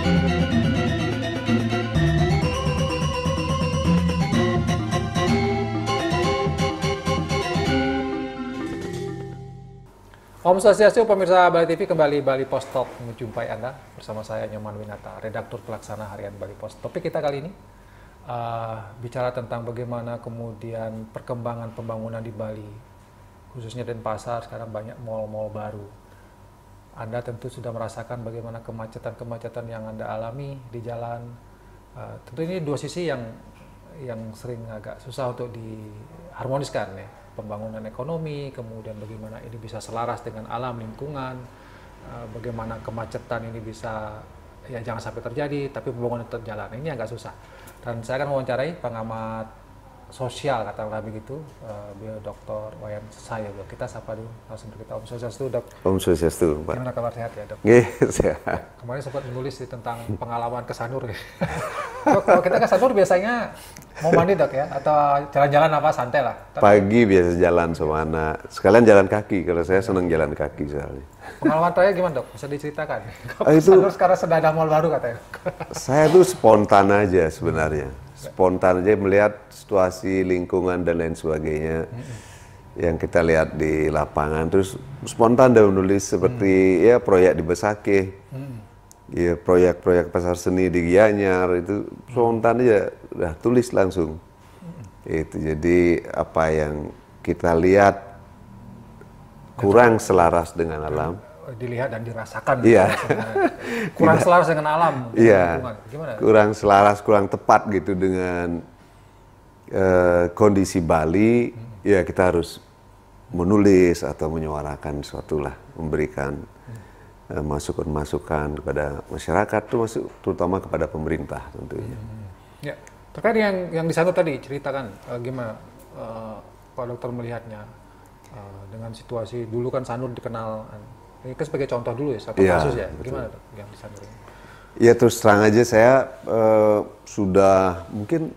Om Swastiastu, pemirsa Bali TV, kembali Bali Post Talk menjumpai Anda bersama saya Nyoman Winata, redaktur pelaksana harian Bali Post. Topik kita kali ini bicara tentang bagaimana kemudian perkembangan pembangunan di Bali, khususnya Denpasar. Sekarang banyak mal-mal baru. Anda tentu sudah merasakan bagaimana kemacetan-kemacetan yang Anda alami di jalan. Tentu ini dua sisi yang sering agak susah untuk diharmoniskan ya. Pembangunan ekonomi, kemudian bagaimana ini bisa selaras dengan alam lingkungan, bagaimana kemacetan ini bisa ya jangan sampai terjadi, tapi pembangunan terjalan ini agak susah. Dan saya akan mewawancarai pengamat sosial, katakanlah begitu, beliau Dr. Wayan Sayo. Kita sapa dulu langsung kita. Om Swastiastu, Dok. Om Swastiastu, Pak. Gimana kabar, sehat ya, Dok? Sehat. Kemarin sempat menulis tentang pengalaman ke Sanur. Dok, kalau kita ke Sanur biasanya mau mandi, Dok, ya? Atau jalan-jalan apa, santai lah? Pagi biasa jalan sama anak. Sekalian jalan kaki, kalau saya senang jalan kaki soalnya. Pengalaman terakhir gimana, Dok? Bisa diceritakan? Itu Sanur sekarang sudah ada mall baru katanya. Saya tuh spontan aja sebenarnya. Spontan aja melihat situasi lingkungan dan lain sebagainya yang kita lihat di lapangan. Terus spontan dan menulis seperti ya proyek di Besakeh, ya proyek-proyek pasar seni di Gianyar, itu spontan aja udah tulis langsung. Itu jadi apa yang kita lihat kurang selaras dengan alam. Dilihat dan dirasakan. Iya. Kurang selaras dengan alam. Iya. Gimana? Kurang selaras, kurang tepat gitu dengan kondisi Bali. Ya kita harus menulis atau menyuarakan sesuatu lah, memberikan masukan-masukan kepada masyarakat, terutama kepada pemerintah tentunya. Ya. Terkait yang di sana tadi ceritakan gimana Pak Dokter melihatnya dengan situasi dulu kan Sanur dikenal. Ini kan sebagai contoh dulu ya, satu kasus ya. Betul. Gimana, Dok, yang di Sanur ini? Ya terus terang aja saya sudah mungkin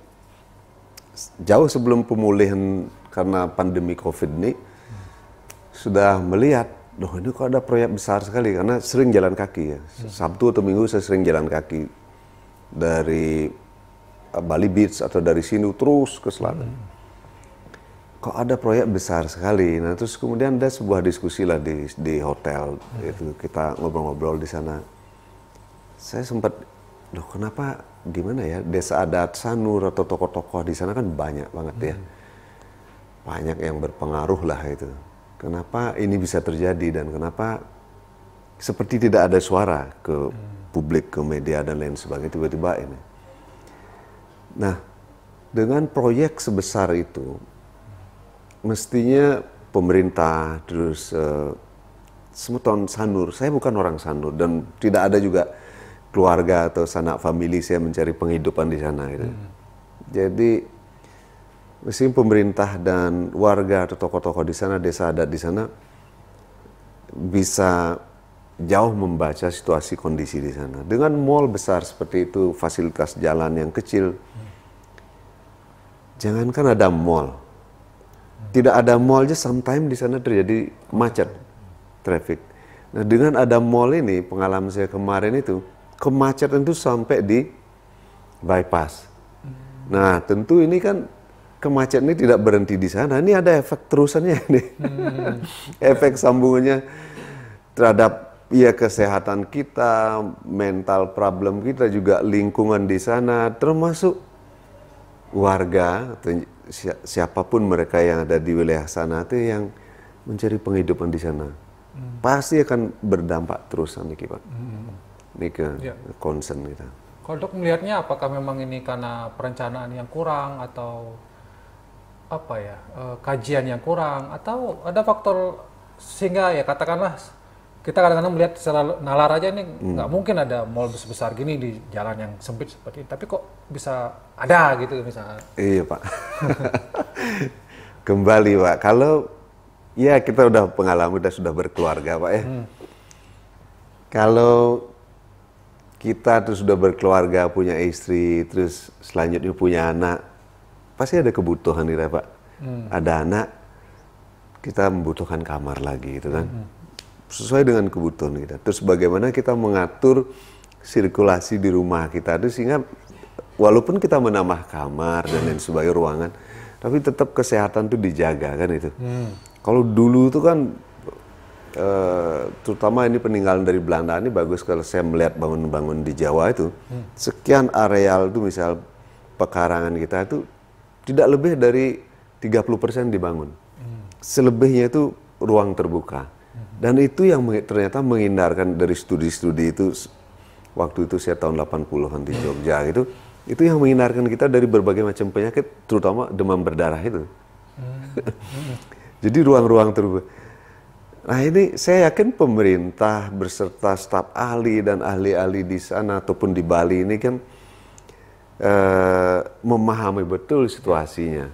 jauh sebelum pemulihan karena pandemi COVID ini sudah melihat, loh ini kok ada proyek besar sekali, karena sering jalan kaki ya. Sabtu atau Minggu saya sering jalan kaki dari Bali Beach atau dari sini terus ke selatan. Kok ada proyek besar sekali. Nah terus kemudian ada sebuah diskusi lah di hotel, itu kita ngobrol-ngobrol di sana. Saya sempat, loh kenapa, gimana ya, desa adat Sanur atau tokoh-tokoh di sana kan banyak banget ya. Banyak yang berpengaruh lah itu. Kenapa ini bisa terjadi dan kenapa seperti tidak ada suara ke publik, ke media dan lain sebagainya, tiba-tiba ini. Nah, dengan proyek sebesar itu, mestinya pemerintah, terus semeton Sanur, saya bukan orang Sanur dan tidak ada juga keluarga atau sanak famili saya mencari penghidupan di sana gitu. Jadi mesti pemerintah dan warga atau tokoh-tokoh di sana, desa adat di sana bisa jauh membaca situasi kondisi di sana. Dengan mall besar seperti itu, fasilitas jalan yang kecil, jangankan ada mall, tidak ada mall aja sometimes di sana terjadi macet, traffic. Nah dengan ada mall ini, pengalaman saya kemarin itu, kemacetan itu sampai di bypass. Nah tentu ini kan kemacetan ini tidak berhenti di sana, ini ada efek terusannya nih. Efek sambungannya terhadap ya kesehatan kita, mental problem kita, juga lingkungan di sana, termasuk warga atau siapapun mereka yang ada di wilayah sana itu yang mencari penghidupan di sana. Pasti akan berdampak terus nih Pak. Ini ke concern kita. Kalau Dok melihatnya apakah memang ini karena perencanaan yang kurang atau apa ya, kajian yang kurang, atau ada faktor sehingga ya katakanlah kita kadang-kadang melihat secara nalar aja ini nggak mungkin ada mall besar gini di jalan yang sempit seperti ini, tapi kok bisa ada gitu misalnya. Iya Pak. Kembali Pak, kalau ya kita udah pengalaman, kita sudah berkeluarga Pak ya. Kalau kita terus sudah berkeluarga, punya istri, terus selanjutnya punya anak, pasti ada kebutuhan nih Pak. Ada anak, kita membutuhkan kamar lagi gitu kan. Sesuai dengan kebutuhan kita. Terus bagaimana kita mengatur sirkulasi di rumah kita itu, sehingga walaupun kita menambah kamar dan lain sebagainya ruangan, tapi tetap kesehatan itu dijaga kan itu. Kalau dulu itu kan terutama ini peninggalan dari Belanda ini bagus kalau saya melihat bangun-bangun di Jawa itu, sekian areal itu misal pekarangan kita itu tidak lebih dari 30% dibangun. Selebihnya itu ruang terbuka. Dan itu yang ternyata menghindarkan dari studi-studi itu, waktu itu saya tahun 80-an di Jogja gitu, itu yang menghindarkan kita dari berbagai macam penyakit, terutama demam berdarah itu. Jadi ruang-ruang terbuka. Nah ini saya yakin pemerintah berserta staf ahli dan ahli-ahli di sana ataupun di Bali ini kan memahami betul situasinya.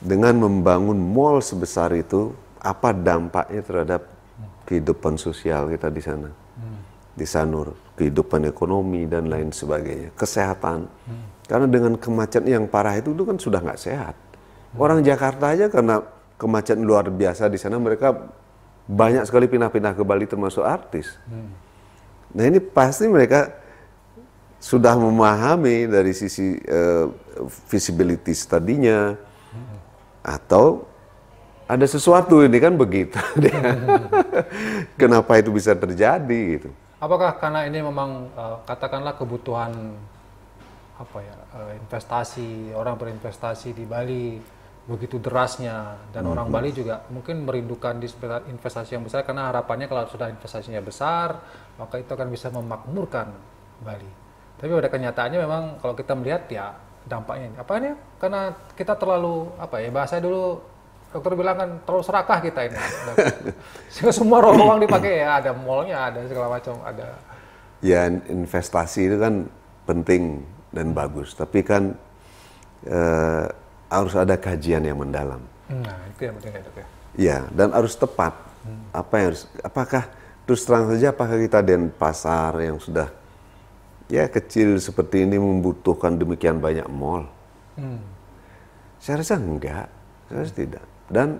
Dengan membangun mall sebesar itu, apa dampaknya terhadap kehidupan sosial kita di sana, di Sanur, kehidupan ekonomi dan lain sebagainya, kesehatan. Karena dengan kemacetan yang parah itu kan sudah nggak sehat. Orang Jakarta aja karena kemacetan luar biasa di sana, mereka banyak sekali pindah-pindah ke Bali termasuk artis. Nah ini pasti mereka sudah memahami dari sisi visibility tadinya, atau ada sesuatu ini kan begitu. Kenapa itu bisa terjadi gitu? Apakah karena ini memang katakanlah kebutuhan investasi, orang berinvestasi di Bali begitu derasnya, dan orang Bali juga mungkin merindukan investasi yang besar karena harapannya kalau sudah investasinya besar maka itu akan bisa memakmurkan Bali. Tapi pada kenyataannya memang kalau kita melihat ya dampaknya ini karena kita terlalu bahasa dulu dokter bilang kan terlalu serakah kita ini. Sehingga semua ruang dipakai ya, ada mallnya, ada segala macam, ada. Ya investasi itu kan penting dan bagus, tapi kan harus ada kajian yang mendalam. Nah, itu yang penting ya, Dok ya. Ya, dan harus tepat. Apakah terus terang saja apakah kita di pasar yang sudah ya kecil seperti ini membutuhkan demikian banyak mall? Saya rasa enggak, saya rasa tidak. Dan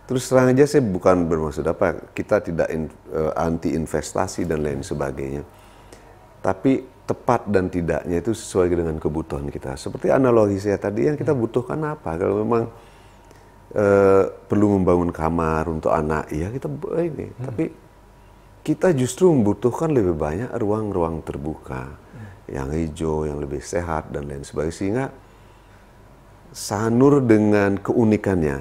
terus terang aja saya bukan bermaksud kita tidak anti investasi dan lain sebagainya. Tapi tepat dan tidaknya itu sesuai dengan kebutuhan kita. Seperti analogi saya tadi, yang kita butuhkan apa? Kalau memang perlu membangun kamar untuk anak, ya kita ini. Tapi kita justru membutuhkan lebih banyak ruang-ruang terbuka, yang hijau, yang lebih sehat dan lain sebagainya. Sehingga Sanur dengan keunikannya,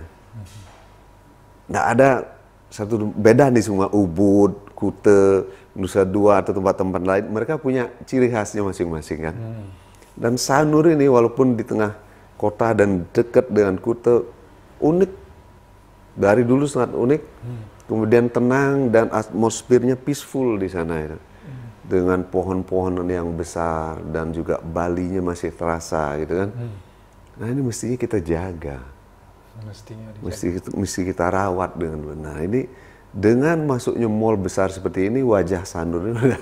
nggak ada satu beda nih semua, Ubud, Kute, Nusa Dua atau tempat-tempat lain, mereka punya ciri khasnya masing-masing kan. Dan Sanur ini walaupun di tengah kota dan dekat dengan Kute, unik. Dari dulu sangat unik. Kemudian tenang dan atmosfernya peaceful di sana itu. Dengan pohon-pohon yang besar dan juga Balinya masih terasa gitu kan. Nah ini mestinya kita jaga. Mesti kita rawat dengan benar. Ini dengan masuknya mall besar seperti ini, wajah Sanur ini udah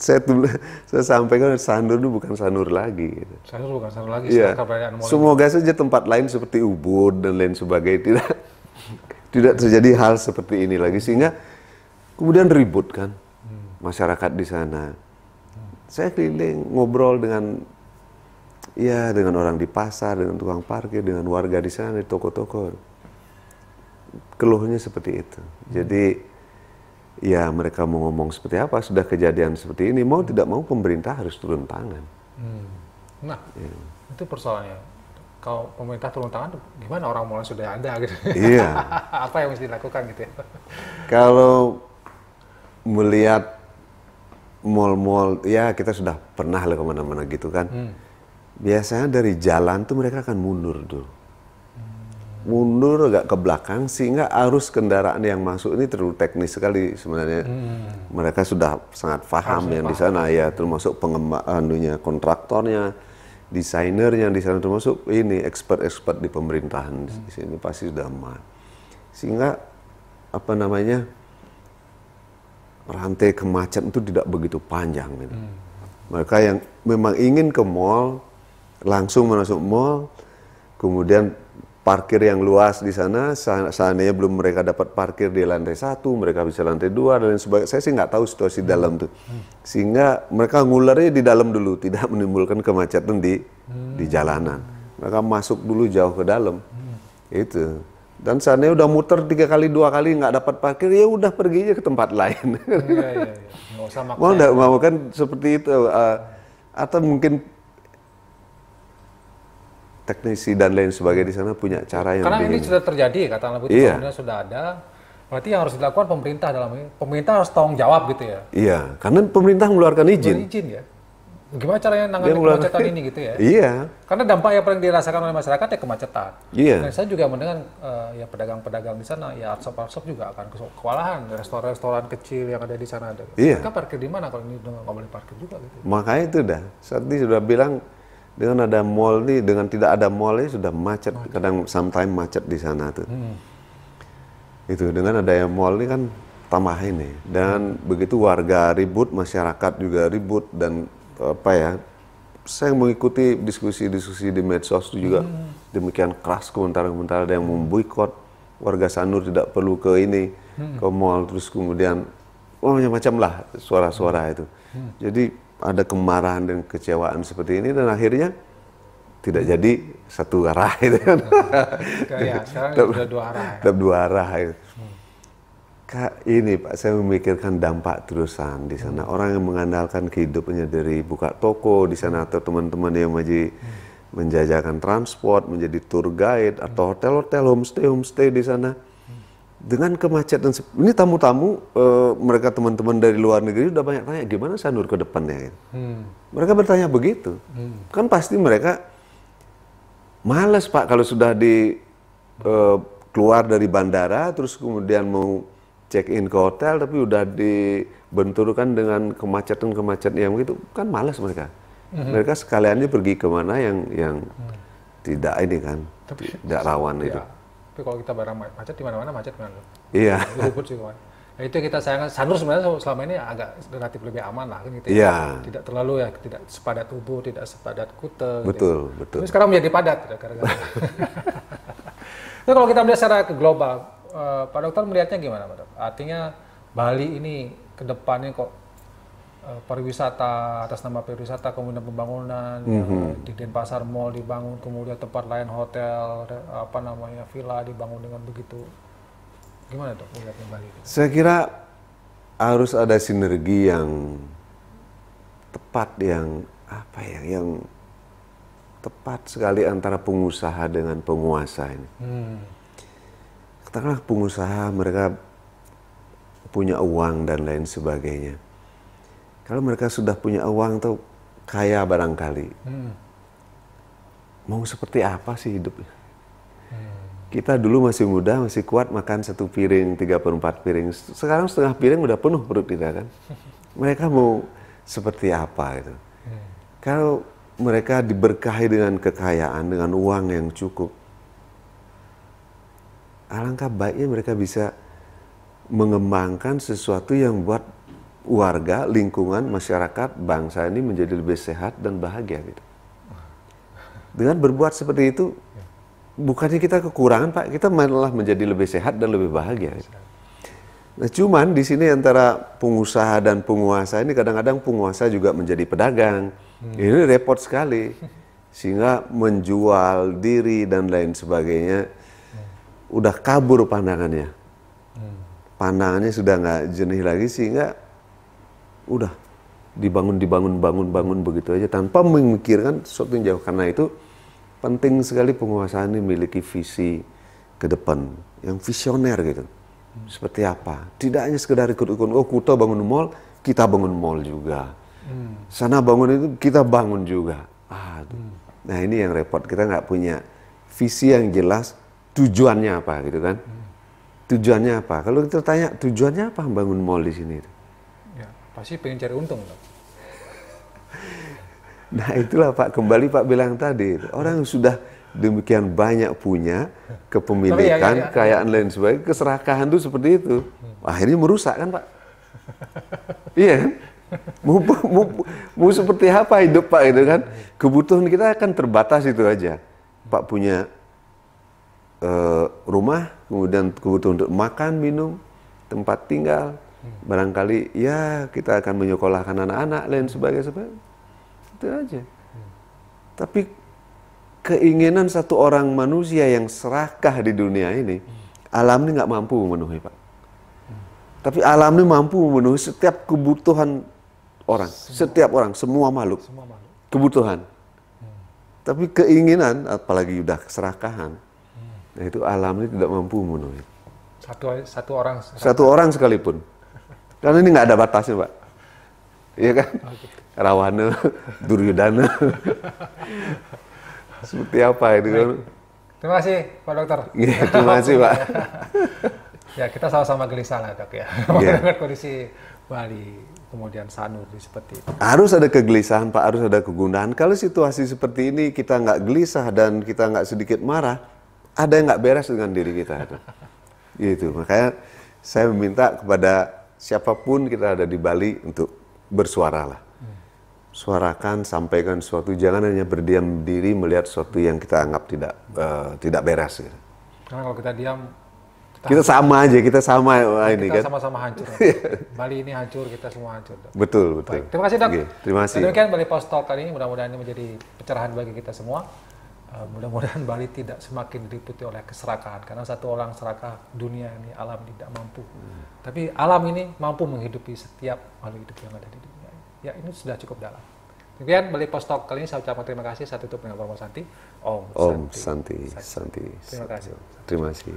saya sampaikan Sanur itu bukan Sanur lagi. Gitu. Sanur bukan Sanur lagi. Ya. Semoga saja tempat lain seperti Ubud dan lain sebagainya tidak terjadi hal seperti ini lagi, sehingga kemudian ribut kan masyarakat di sana. Saya keliling ngobrol dengan orang di pasar, dengan tukang parkir, dengan warga di sana, di toko-toko. Keluhnya seperti itu. Jadi ya mereka mau ngomong seperti apa, sudah kejadian seperti ini, mau tidak mau pemerintah harus turun tangan. Nah, itu persoalannya. Kalau pemerintah turun tangan, gimana orang mulai sudah ada gitu? Iya. Apa yang mesti dilakukan gitu ya? Kalau melihat mall-mall, ya kita sudah pernah lah kemana-mana gitu kan. Biasanya dari jalan tuh mereka akan mundur dulu. Mundur agak ke belakang, sehingga arus kendaraan yang masuk ini terlalu teknis sekali sebenarnya. Mereka sudah sangat paham yang di sana ya, termasuk pengembangannya, kontraktornya, desainernya di sana, termasuk ini expert-expert di pemerintahan di sini pasti sudah aman. Sehingga rantai kemacetan itu tidak begitu panjang gitu. Mereka yang memang ingin ke mall langsung masuk mall, kemudian parkir yang luas di sana. Seandainya belum mereka dapat parkir di lantai 1, mereka bisa lantai 2 dan lain sebagainya. Saya sih nggak tahu situasi dalam tuh. Sehingga mereka ngulernya di dalam dulu, tidak menimbulkan kemacetan di jalanan. Mereka masuk dulu jauh ke dalam. Itu. Dan seandainya udah muter 3 kali 2 kali nggak dapat parkir, ya udah pergi aja ke tempat lain. Iya. Nggak usah maksa. Mau kan seperti itu. Atau mungkin teknisi dan lain sebagainya di sana punya cara yang karena ini sudah terjadi, katakanlah begitu, Iya. kemudian sudah ada, berarti yang harus dilakukan pemerintah dalam ini, pemerintah harus tanggung jawab gitu ya. Iya, karena pemerintah mengeluarkan izin. Berizin ya. Gimana caranya nangani kemacetan ini gitu ya? Iya. Karena dampak yang paling dirasakan oleh masyarakat ya kemacetan. Iya. Dan saya juga mendengar ya pedagang-pedagang di sana, ya shop-shop juga akan kewalahan, restoran-restoran kecil yang ada di sana ada. Iya. Mereka parkir di mana kalau ini nggak boleh parkir juga gitu. Makanya itu dah. Saat ini sudah bilang dengan ada mall nih, dengan tidak ada mall ini sudah macet. Kadang sometimes macet di sana tuh. Itu dengan adanya mall ini kan tambah ini. Dan begitu warga ribut, masyarakat juga ribut dan apa ya? Saya mengikuti diskusi-diskusi di medsos itu juga demikian keras komentar-komentar, ada yang memboikot warga Sanur tidak perlu ke ini, ke mall, terus kemudian macam-macam lah suara-suara itu. Jadi ada kemarahan dan kecewaan seperti ini dan akhirnya tidak jadi satu arah itu kan. Ya, sekarang sudah 2 arah. Ya. 2 arah itu. Kak, ini Pak, saya memikirkan dampak terusan di sana. Orang yang mengandalkan kehidupannya dari buka toko di sana atau teman-teman yang menjajakan transport, menjadi tour guide atau hotel-hotel, homestay di sana. Dengan kemacetan, ini tamu-tamu, mereka teman-teman dari luar negeri udah banyak tanya, gimana Sanur ke depannya? Mereka bertanya begitu. Kan pasti mereka males Pak kalau sudah keluar dari bandara, terus kemudian mau check-in ke hotel, tapi udah dibenturkan dengan kemacetan yang begitu, kan malas mereka. Mereka sekaliannya pergi kemana yang tidak ini kan, tidak rawan itu. Tapi kalau kita barang macet di mana-mana macet kan. Iya. Ribut sih kawan. Nah, itu yang kita sayangkan. Sanur sebenarnya selama ini agak relatif lebih aman lah kan gitu. Iya. Tidak terlalu ya, tidak sepadat Ubud, tidak sepadat Kute. Betul, gitu. betul. Tapi sekarang menjadi padat gara-gara. Nah, kalau kita melihat secara global, Pak Dokter melihatnya gimana, Pak Dokter? Artinya Bali ini ke depannya kok pariwisata, atas nama pariwisata, kemudian pembangunan, di Denpasar Mall dibangun, kemudian tempat lain hotel, villa dibangun dengan begitu. Gimana Dok melihatnya Bali? Saya kira harus ada sinergi yang tepat, yang tepat sekali antara pengusaha dengan penguasa ini. Katakanlah pengusaha, mereka punya uang dan lain sebagainya. Kalau mereka sudah punya uang atau kaya barangkali, mau seperti apa sih hidupnya? Kita dulu masih muda, masih kuat makan 1 piring, 3/4 piring. Sekarang setengah piring udah penuh perut kita kan. Mereka mau seperti apa gitu. Kalau mereka diberkahi dengan kekayaan, dengan uang yang cukup, alangkah baiknya mereka bisa mengembangkan sesuatu yang buat warga, lingkungan, masyarakat, bangsa ini menjadi lebih sehat dan bahagia gitu. Dengan berbuat seperti itu, bukannya kita kekurangan Pak, kita malah menjadi lebih sehat dan lebih bahagia. Gitu. Nah, cuman di sini antara pengusaha dan penguasa ini kadang-kadang penguasa juga menjadi pedagang. Ini repot sekali, sehingga menjual diri dan lain sebagainya udah kabur pandangannya. Pandangannya sudah nggak jernih lagi, sehingga udah dibangun begitu aja tanpa memikirkan sesuatu yang jauh. Karena itu penting sekali penguasa ini memiliki visi ke depan yang visioner gitu. Seperti apa? Tidak hanya sekedar ikut-ikut, Kuta bangun mall, kita bangun mall juga. Sana bangun itu, kita bangun juga. Nah ini yang repot, kita nggak punya visi yang jelas, tujuannya apa gitu kan? Tujuannya apa? Kalau kita tanya tujuannya apa bangun mall di sini? Ya, pasti pengen cari untung. Nah itulah Pak, kembali Pak bilang tadi, orang yang sudah demikian banyak punya kepemilikan, kekayaan lain sebagainya, keserakahan itu seperti itu. Akhirnya merusak kan Pak? Iya kan? Mau seperti apa hidup Pak itu kan? Kebutuhan kita akan terbatas itu aja. Pak punya rumah, kemudian kebutuhan untuk makan, minum, tempat tinggal, barangkali ya kita akan menyekolahkan anak-anak, lain sebagainya, itu aja. Tapi keinginan satu orang manusia yang serakah di dunia ini, alam ini nggak mampu memenuhi, Pak. Tapi alam ini mampu memenuhi setiap kebutuhan orang, setiap orang, semua makhluk, kebutuhan. Tapi keinginan, apalagi udah keserakahan, nah itu alam ini tidak mampu memenuhi. Satu orang sekalipun. Karena ini nggak ada batasnya, Pak. Iya kan? Rawana, Duryodhana. Seperti apa itu kan? Terima kasih Pak Dokter. Ya, terima kasih Pak. Ya kita sama-sama gelisah lah Dok ya. Dengan kondisi Bali kemudian Sanur seperti itu. Harus ada kegelisahan Pak, harus ada kegundahan. Kalau situasi seperti ini kita nggak gelisah dan kita nggak sedikit marah, ada yang nggak beres dengan diri kita. Gitu. Makanya saya meminta kepada siapapun kita ada di Bali untuk bersuara lah. Suarakan, sampaikan sesuatu, jangan hanya berdiam diri melihat sesuatu yang kita anggap tidak beres. Gitu. Karena kalau kita diam, kita sama aja, kita sama ini kita kan. sama-sama hancur. Bali ini hancur, kita semua hancur. Dok. Betul. Baik. Terima kasih Dok. Okay, terima kasih. Demikian Bali Post Talk kali ini, mudah-mudahan ini menjadi pencerahan bagi kita semua. Mudah-mudahan Bali tidak semakin diliputi oleh keserakahan, karena satu orang serakah, dunia ini, alam tidak mampu. Tapi alam ini mampu menghidupi setiap makhluk hidup yang ada di dunia. Ya ini sudah cukup dalam. Demikian Bali Post Talk kali ini, saya ucapkan terima kasih. Saya tutup dengan Om Santi. Om Santi. Terima kasih. Terima kasih.